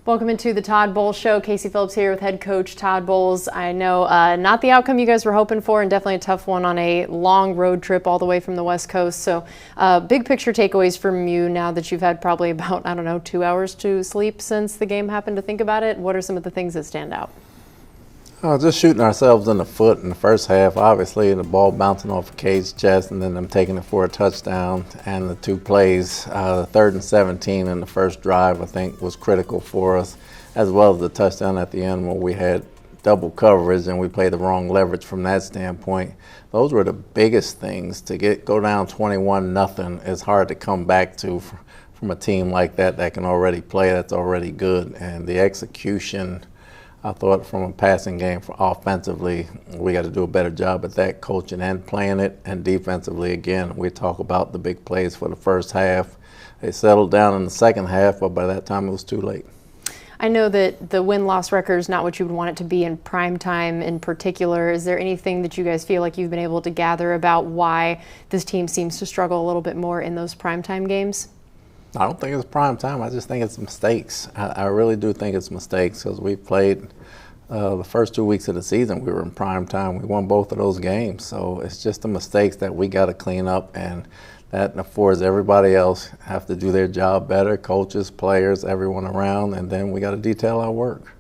Welcome into the Todd Bowles Show. Casey Phillips here with head coach Todd Bowles. I know not the outcome you guys were hoping for, and definitely a tough one on a long road trip all the way from the West Coast. So big picture takeaways from you now that you've had probably about, 2 hours to sleep since the game happened, to think about it. What are some of the things that stand out? Just shooting ourselves in the foot in the first half. Obviously, the ball bouncing off of Cade's chest and then them taking it for a touchdown. And the two plays, the 3rd and 17 in the first drive, I think was critical for us, as well as the touchdown at the end where we had double coverage and we played the wrong leverage from that standpoint. Those were the biggest things. To go down 21-0 is hard to come back to from a team like that can already play, that's already good. And the execution, I thought from a passing game offensively, we got to do a better job at that, coaching and playing it. And defensively, again, we talk about the big plays for the first half. They settled down in the second half, but by that time it was too late. I know that the win-loss record is not what you would want it to be in prime time in particular. Is there anything that you guys feel like you've been able to gather about why this team seems to struggle a little bit more in those primetime games? I don't think it's prime time. I just think it's mistakes. I really do think it's mistakes because we played the first 2 weeks of the season. We were in prime time. We won both of those games. So it's just the mistakes that we got to clean up, and that affords everybody else have to do their job better, coaches, players, everyone around, and then we got to detail our work.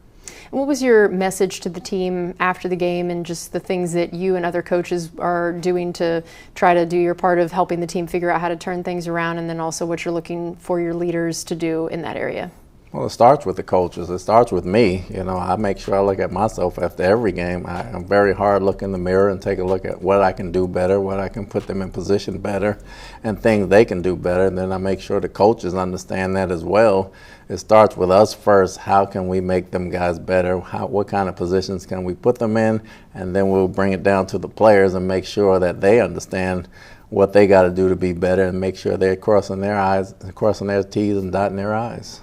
What was your message to the team after the game, and just the things that you and other coaches are doing to try to do your part of helping the team figure out how to turn things around, and then also what you're looking for your leaders to do in that area? Well, it starts with the coaches. It starts with me. I make sure I look at myself after every game. I'm very hard look in the mirror and take a look at what I can do better, what I can put them in position better, and things they can do better. And then I make sure the coaches understand that as well. It starts with us first. How can we make them guys better? What kind of positions can we put them in? And then we'll bring it down to the players and make sure that they understand what they got to do to be better, and make sure they're crossing their T's and dotting their I's.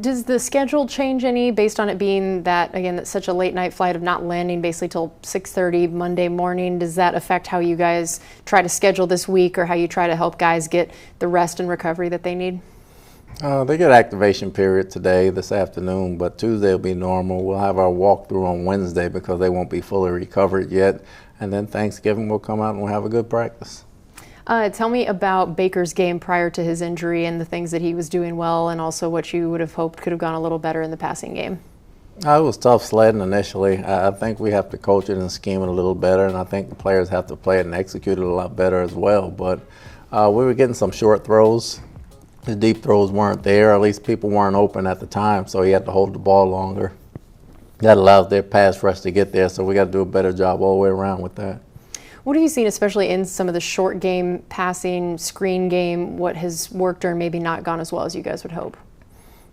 Does the schedule change any based on it being that, again, that's such a late night flight of not landing basically till 6:30 Monday morning? Does that affect how you guys try to schedule this week, or how you try to help guys get the rest and recovery that they need? They get activation period this afternoon, but Tuesday will be normal. We'll have our walkthrough on Wednesday because they won't be fully recovered yet. And then Thanksgiving we'll come out and we'll have a good practice. Tell me about Baker's game prior to his injury and the things that he was doing well, and also what you would have hoped could have gone a little better in the passing game. It was tough sledding initially. I think we have to coach it and scheme it a little better, and I think the players have to play it and execute it a lot better as well. But we were getting some short throws. The deep throws weren't there, or at least people weren't open at the time, so he had to hold the ball longer. That allows their pass rush to get there, so we got to do a better job all the way around with that. What have you seen, especially in some of the short game passing, screen game, what has worked or maybe not gone as well as you guys would hope?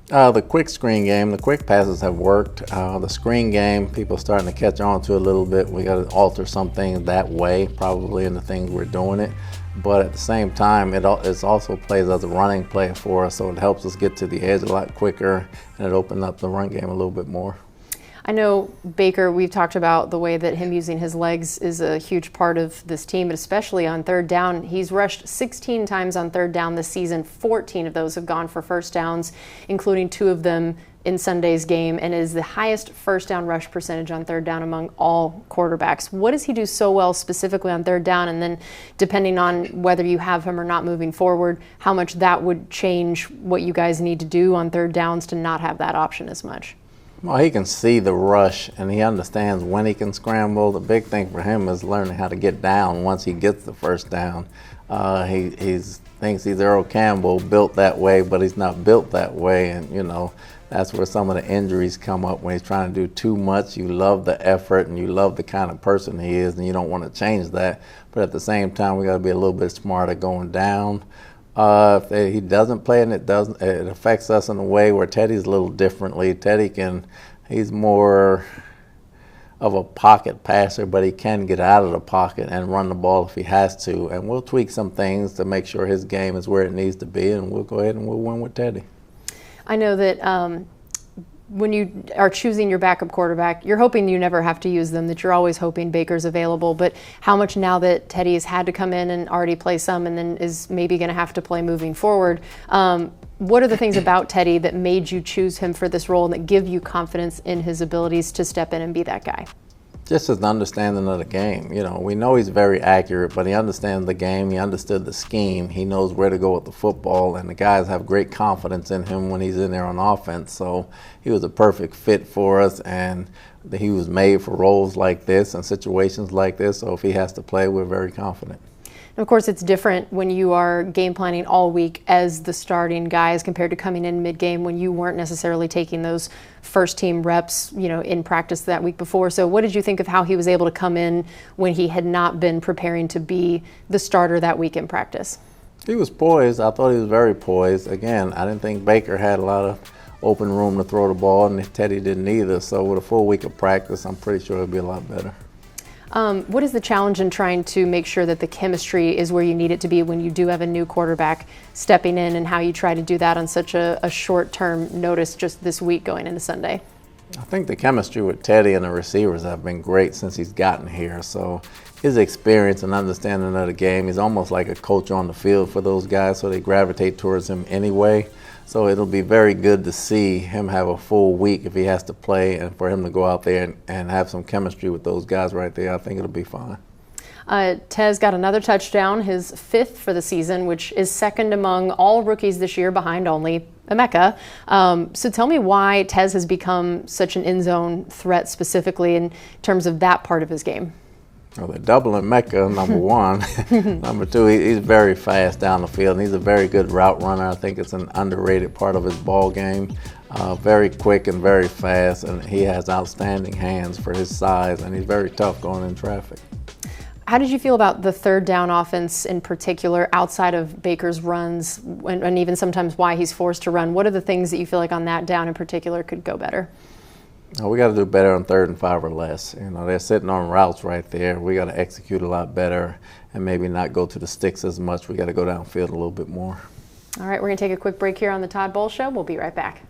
The quick screen game, the quick passes have worked. The screen game, people are starting to catch on to a little bit. We got to alter some things that way, probably in the things we're doing it. But at the same time, it also plays as a running play for us, so it helps us get to the edge a lot quicker, and it opens up the run game a little bit more. I know Baker, we've talked about the way that him using his legs is a huge part of this team, but especially on third down. He's rushed 16 times on third down this season. 14 of those have gone for first downs, including 2 of them in Sunday's game, and is the highest first down rush percentage on third down among all quarterbacks. What does he do so well specifically on third down? And then depending on whether you have him or not moving forward, how much that would change what you guys need to do on third downs to not have that option as much? Well, he can see the rush, and he understands when he can scramble. The big thing for him is learning how to get down once he gets the first down. He thinks he's Earl Campbell, built that way, but he's not built that way. And, that's where some of the injuries come up when he's trying to do too much. You love the effort, and you love the kind of person he is, and you don't want to change that. But at the same time, we got to be a little bit smarter going down. If he doesn't play and it affects us in a way where Teddy's a little differently. He's more of a pocket passer, but he can get out of the pocket and run the ball if he has to. And we'll tweak some things to make sure his game is where it needs to be, and we'll go ahead and we'll win with Teddy. I know that when you are choosing your backup quarterback, you're hoping you never have to use them, that you're always hoping Baker's available. But how much now that Teddy has had to come in and already play some and then is maybe going to have to play moving forward, What are the things about Teddy that made you choose him for this role and that give you confidence in his abilities to step in and be that guy? Just his understanding of the game. You know, we know he's very accurate, but he understands the game. He understood the scheme. He knows where to go with the football, and the guys have great confidence in him when he's in there on offense. So he was a perfect fit for us, and he was made for roles like this and situations like this. So if he has to play, we're very confident. And of course, it's different when you are game planning all week as the starting guy as compared to coming in mid-game when you weren't necessarily taking those first team reps, you know, in practice that week before. So what did you think of how he was able to come in when he had not been preparing to be the starter that week in practice? He was poised. I thought he was very poised. Again, I didn't think Baker had a lot of open room to throw the ball, and Teddy didn't either. So with a full week of practice, I'm pretty sure it'll be a lot better. What is the challenge in trying to make sure that the chemistry is where you need it to be when you do have a new quarterback stepping in, and how you try to do that on such a short-term notice just this week going into Sunday? I think the chemistry with Teddy and the receivers have been great since he's gotten here. So his experience and understanding of the game, he's almost like a coach on the field for those guys, so they gravitate towards him anyway. So it'll be very good to see him have a full week if he has to play, and for him to go out there and have some chemistry with those guys right there. I think it'll be fine. Tez got another touchdown, his 5th for the season, which is second among all rookies this year behind only Emeka. So tell me why Tez has become such an end zone threat specifically in terms of that part of his game. Well, they're doubling Mecca, number one. Number two, he's very fast down the field, and he's a very good route runner. I think it's an underrated part of his ball game. Very quick and very fast, and he has outstanding hands for his size, and he's very tough going in traffic. How did you feel about the third down offense in particular, outside of Baker's runs, and even sometimes why he's forced to run? What are the things that you feel like on that down in particular could go better? We got to do better on 3rd and 5 or less. You know, they're sitting on routes right there. We got to execute a lot better and maybe not go to the sticks as much. We got to go downfield a little bit more. All right, we're going to take a quick break here on the Todd Bowles Show. We'll be right back.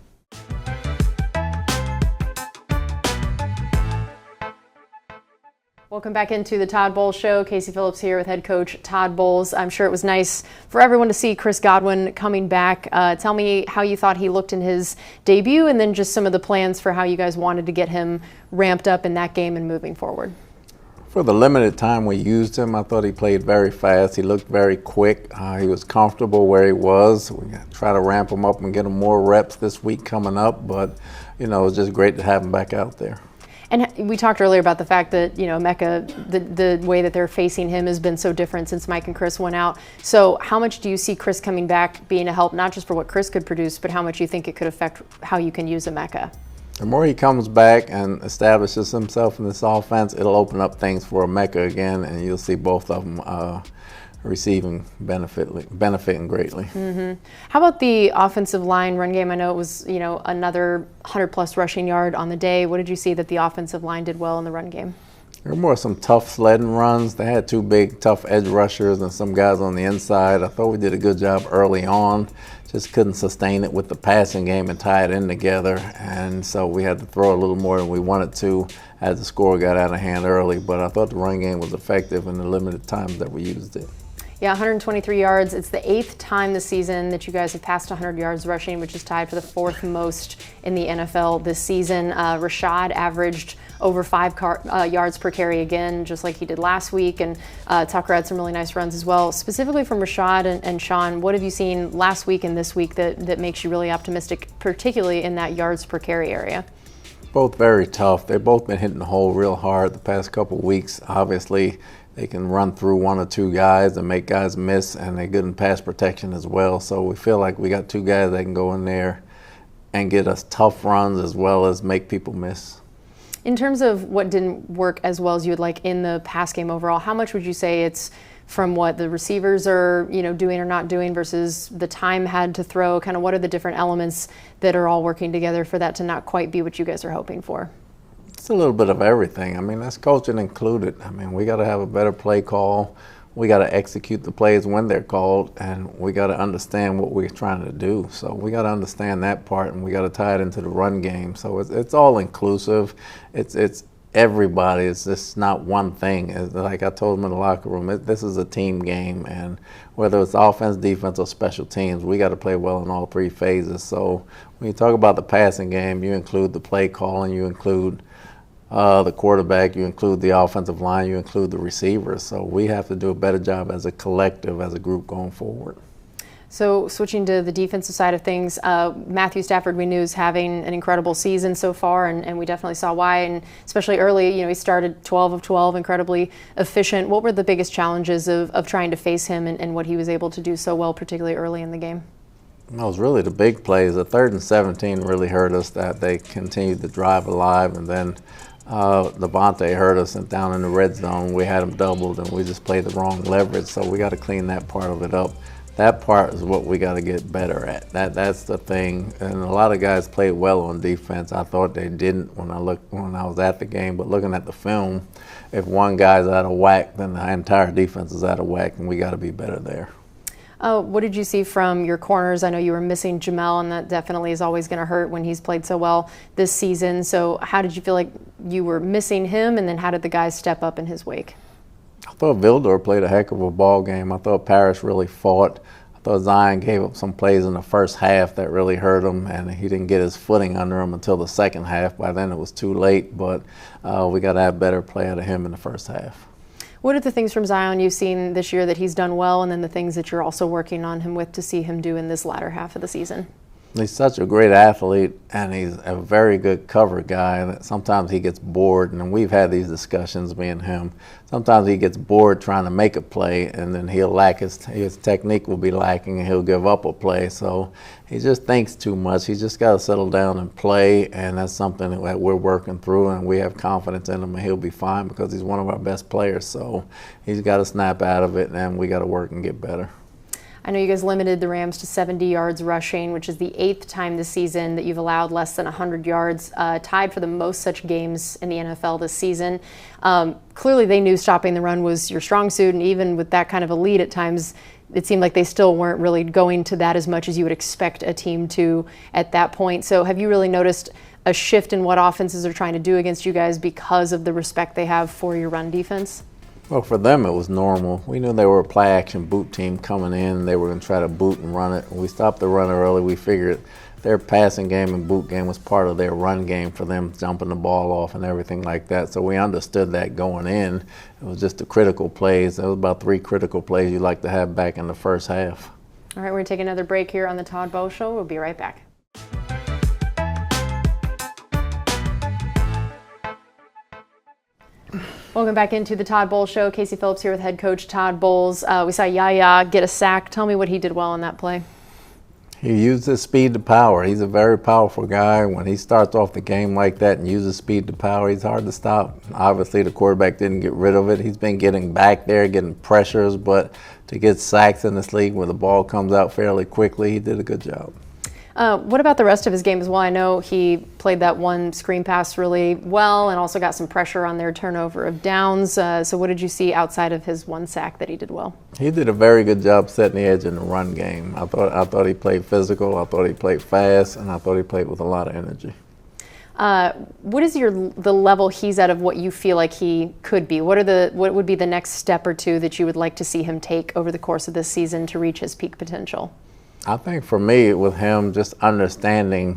Welcome back into the Todd Bowles Show. Casey Phillips here with head coach Todd Bowles. I'm sure it was nice for everyone to see Chris Godwin coming back. Tell me how you thought he looked in his debut, and then just some of the plans for how you guys wanted to get him ramped up in that game and moving forward. For the limited time we used him, I thought he played very fast. He looked very quick. He was comfortable where he was. We got to try to ramp him up and get him more reps this week coming up, but you know, it was just great to have him back out there. And we talked earlier about the fact that, you know, Emeka, the way that they're facing him has been so different since Mike and Chris went out. So how much do you see Chris coming back being a help, not just for what Chris could produce, but how much you think it could affect how you can use Emeka? The more he comes back and establishes himself in this offense, it'll open up things for Emeka again, and you'll see both of them receiving benefiting greatly. Mm-hmm. How about the offensive line run game? I know it was, you know, another 100-plus rushing yard on the day. What did you see that the offensive line did well in the run game? There were more some tough sledding runs. They had 2 big, tough edge rushers and some guys on the inside. I thought we did a good job early on. Just couldn't sustain it with the passing game and tie it in together. And so we had to throw a little more than we wanted to as the score got out of hand early. But I thought the run game was effective in the limited times that we used it. Yeah, 123 yards. It's the 8th time this season that you guys have passed 100 yards rushing, which is tied for the 4th most in the NFL this season. Rashad averaged over 5 yards per carry again, just like he did last week. And Tucker had some really nice runs as well. Specifically from Rashad and Sean, what have you seen last week and this week that makes you really optimistic, particularly in that yards per carry area? Both very tough. They've both been hitting the hole real hard the past couple of weeks. Obviously, they can run through 1 or 2 guys and make guys miss, and they're good in pass protection as well. So we feel like we got 2 guys that can go in there and get us tough runs as well as make people miss. In terms of what didn't work as well as you would like in the pass game overall, how much would you say it's from what the receivers are, you know, doing or not doing versus the time had to throw? Kind of what are the different elements that are all working together for that to not quite be what you guys are hoping for? It's a little bit of everything. I mean, that's coaching included. I mean, we got to have a better play call. We got to execute the plays when they're called, and we got to understand what we're trying to do. So we got to understand that part, and we got to tie it into the run game. So it's all inclusive. It's everybody. It's just not one thing. It's like I told them in the locker room, this is a team game, and whether it's offense, defense, or special teams, we got to play well in all three phases. So when you talk about the passing game, you include the play calling, you include the quarterback, you include the offensive line, you include the receivers. So we have to do a better job as a collective, as a group going forward. So switching to the defensive side of things, Matthew Stafford, we knew, is having an incredible season so far, and we definitely saw why. And especially early, he started 12 of 12, incredibly efficient. What were the biggest challenges of trying to face him and what he was able to do so well, particularly early in the game? It was really the big plays. The 3rd and 17 really hurt us, that they continued to drive alive, and then Devontae hurt us and down in the red zone. We had him doubled, and we just played the wrong leverage, so we got to clean that part of it up. That part is what we got to get better at. That's the thing. And a lot of guys played well on defense. I thought they didn't when I was at the game. But looking at the film, if one guy's out of whack, then the entire defense is out of whack, and we got to be better there. What did you see from your corners? I know you were missing Jamel, and that definitely is always going to hurt when he's played so well this season. So how did you feel like you were missing him, and then how did the guys step up in his wake? I thought Vildor played a heck of a ball game. I thought Parrish really fought. I thought Zion gave up some plays in the first half that really hurt him, and he didn't get his footing under him until the second half. By then it was too late, but we got to have better play out of him in the first half. What are the things from Zion you've seen this year that he's done well, and then the things that you're also working on him with to see him do in this latter half of the season? He's such a great athlete, and he's a very good cover guy. And sometimes he gets bored, and we've had these discussions, me and him. Sometimes he gets bored trying to make a play, and then he'll lack his technique will be lacking, and he'll give up a play. So he just thinks too much. He's just got to settle down and play, and that's something that we're working through, and we have confidence in him, and he'll be fine because he's one of our best players. So he's got to snap out of it, and we got to work and get better. I know you guys limited the Rams to 70 yards rushing, which is the 8th time this season that you've allowed less than 100 yards, tied for the most such games in the NFL this season. Clearly they knew stopping the run was your strong suit, and even with that kind of a lead at times, it seemed like they still weren't really going to that as much as you would expect a team to at that point. So have you really noticed a shift in what offenses are trying to do against you guys because of the respect they have for your run defense? Well, for them, it was normal. We knew they were a play-action boot team coming in. They were going to try to boot and run it. When we stopped the run early, we figured their passing game and boot game was part of their run game for them, jumping the ball off and everything like that. So we understood that going in. It was just the critical plays. There was about 3 critical plays you'd like to have back in the first half. All right, we're going to take another break here on the Todd Bowles Show. We'll be right back. Welcome back into the Todd Bowles Show. Casey Phillips here with head coach Todd Bowles. We saw Yaya get a sack. Tell me what he did well in that play. He used his speed to power. He's a very powerful guy. When he starts off the game like that and uses speed to power, he's hard to stop. Obviously, the quarterback didn't get rid of it. He's been getting back there, getting pressures, but to get sacks in this league where the ball comes out fairly quickly, he did a good job. What about the rest of his game as well? I know he played that one screen pass really well and also got some pressure on their turnover of downs. So what did you see outside of his one sack that he did well? He did a very good job setting the edge in the run game. I thought he played physical, I thought he played fast, and I thought he played with a lot of energy. What is the level he's at of what you feel like he could be? What would be the next step or two that you would like to see him take over the course of this season to reach his peak potential? I think for me, with him, just understanding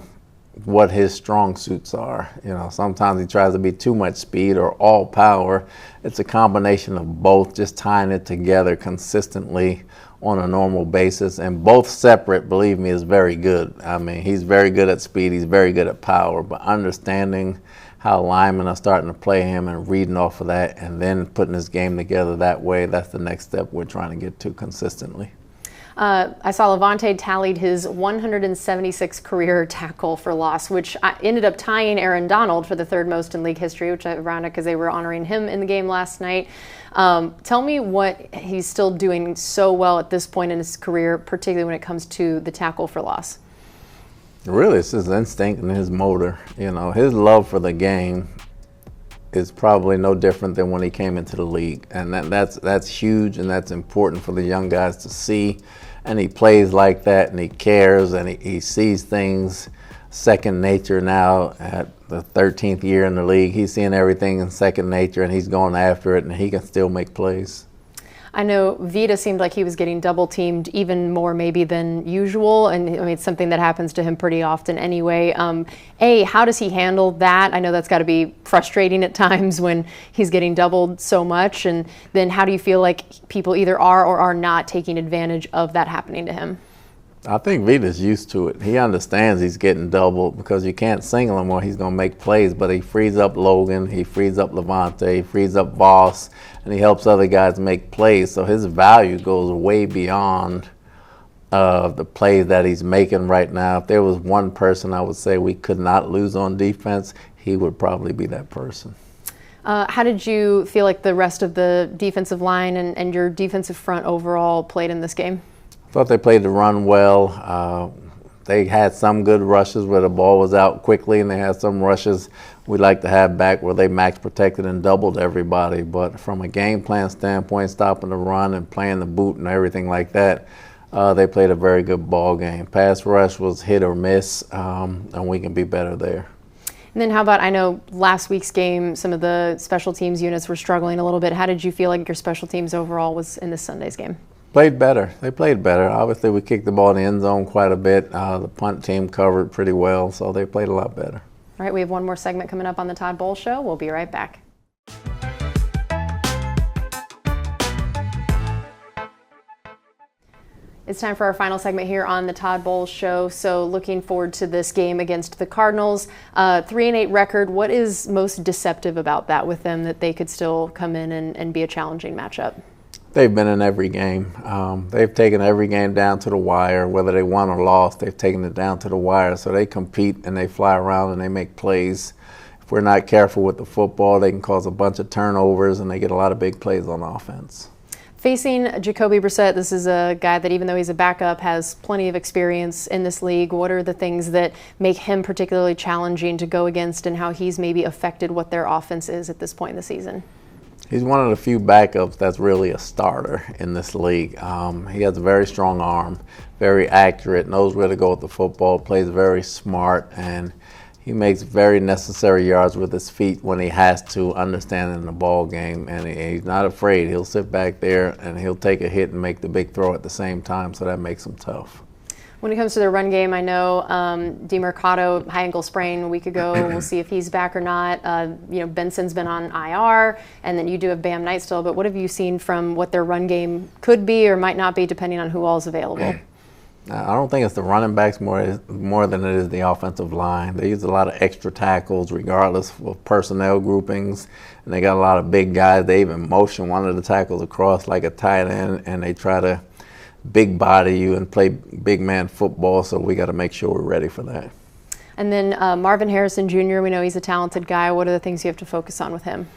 what his strong suits are. Sometimes he tries to be too much speed or all power. It's a combination of both, just tying it together consistently on a normal basis. And both separate, believe me, is very good. I mean, he's very good at speed, he's very good at power, but understanding how linemen are starting to play him and reading off of that and then putting his game together that way, that's the next step we're trying to get to consistently. I saw Levante tallied his 176 career tackle for loss, which ended up tying Aaron Donald for the 3rd most in league history, which I rounded because they were honoring him in the game last night. Tell me what he's still doing so well at this point in his career, particularly when it comes to the tackle for loss. Really, it's his instinct and his motor. His love for the game is probably no different than when he came into the league, and that's huge, and that's important for the young guys to see. And he plays like that, and he cares, and he sees things second nature now at the 13th year in the league. He's seeing everything in second nature, and he's going after it, and he can still make plays. I know Vita seemed like he was getting double teamed even more maybe than usual, and I mean it's something that happens to him pretty often anyway. How does he handle that? I know that's got to be frustrating at times when he's getting doubled so much, and then how do you feel like people either are or are not taking advantage of that happening to him? I think Vita's used to it. He understands he's getting doubled because you can't single him or he's going to make plays, but he frees up Logan, he frees up Levante, he frees up Voss, and he helps other guys make plays. So his value goes way beyond the plays that he's making right now. If there was one person I would say we could not lose on defense, he would probably be that person. How did you feel like the rest of the defensive line and your defensive front overall played in this game? Thought they played the run well. They had some good rushes where the ball was out quickly, and they had some rushes we like to have back where they max protected and doubled everybody. But from a game plan standpoint, stopping the run and playing the boot and everything like that, they played a very good ball game. Pass rush was hit or miss, and we can be better there. And then how about, I know last week's game, some of the special teams units were struggling a little bit. How did you feel like your special teams overall was in this Sunday's game? Played better. They played better. Obviously, we kicked the ball in the end zone quite a bit. The punt team covered pretty well, so they played a lot better. All right, we have one more segment coming up on the Todd Bowles Show. We'll be right back. It's time for our final segment here on the Todd Bowles Show. So looking forward to this game against the Cardinals. 3-8 record. What is most deceptive about that with them, that they could still come in and be a challenging matchup? They've been in every game. They've taken every game down to the wire. Whether they won or lost, they've taken it down to the wire. So they compete and they fly around and they make plays. If we're not careful with the football, they can cause a bunch of turnovers and they get a lot of big plays on offense. Facing Jacoby Brissett, this is a guy that even though he's a backup has plenty of experience in this league. What are the things that make him particularly challenging to go against, and how he's maybe affected what their offense is at this point in the season? He's one of the few backups that's really a starter in this league. He has a very strong arm, very accurate, knows where to go with the football, plays very smart, and he makes very necessary yards with his feet when he has to, understanding the ball game, and he's not afraid. He'll sit back there and he'll take a hit and make the big throw at the same time, so that makes him tough. When it comes to the run game, I know DeMercado, high ankle sprain a week ago. We'll see if he's back or not. Benson's been on IR, and then you do have Bam Knight still. But what have you seen from what their run game could be or might not be, depending on who all is available? I don't think it's the running backs more than it is the offensive line. They use a lot of extra tackles regardless of personnel groupings, and they got a lot of big guys. They even motion one of the tackles across like a tight end, and they try to big body you and play big man football, so we got to make sure we're ready for that. And then Marvin Harrison Jr., we know he's a talented guy. What are the things you have to focus on with him?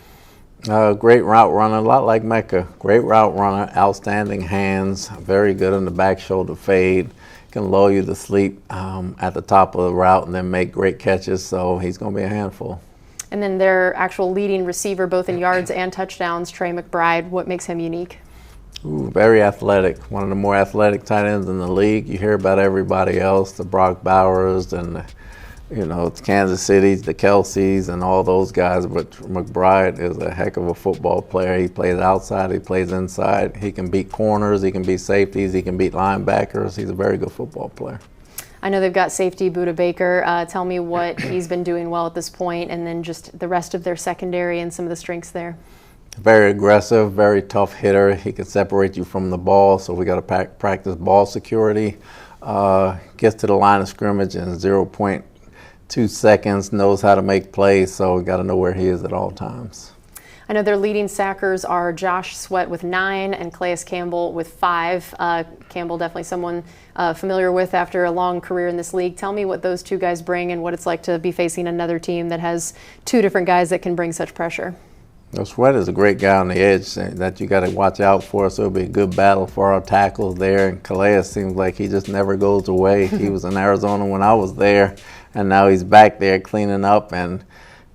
Great route runner, a lot like Mecca. Great route runner, outstanding hands, very good in the back shoulder fade. Can lull you to sleep at the top of the route and then make great catches, so he's going to be a handful. And then their actual leading receiver, both in yards and touchdowns, Trey McBride, what makes him unique? Very athletic, one of the more athletic tight ends in the league. You hear about everybody else, the Brock Bowers and it's Kansas City's, the Kelseys and all those guys, but McBride is a heck of a football player. He plays outside, he plays inside. He can beat corners, he can beat safeties, he can beat linebackers. He's a very good football player. I know they've got safety Buda Baker. Tell me what he's been doing well at this point, and then just the rest of their secondary and some of the strengths there. Very aggressive, very tough hitter. He can separate you from the ball, so we got to practice ball security. Gets to the line of scrimmage in 0.2 seconds, knows how to make plays, so we got to know where he is at all times. I know their leading sackers are Josh Sweat with 9 and Calais Campbell with 5. Campbell definitely someone familiar with after a long career in this league. Tell me what those two guys bring and what it's like to be facing another team that has two different guys that can bring such pressure. Sweat is a great guy on the edge that you got to watch out for, so it'll be a good battle for our tackles there. And Calais seems like he just never goes away. He was in Arizona when I was there, and now he's back there cleaning up, and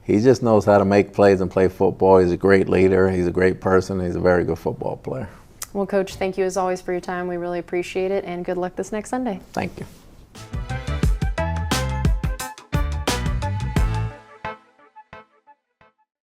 he just knows how to make plays and play football. He's a great leader. He's a great person. He's a very good football player. Well, Coach, thank you as always for your time. We really appreciate it, and good luck this next Sunday. Thank you.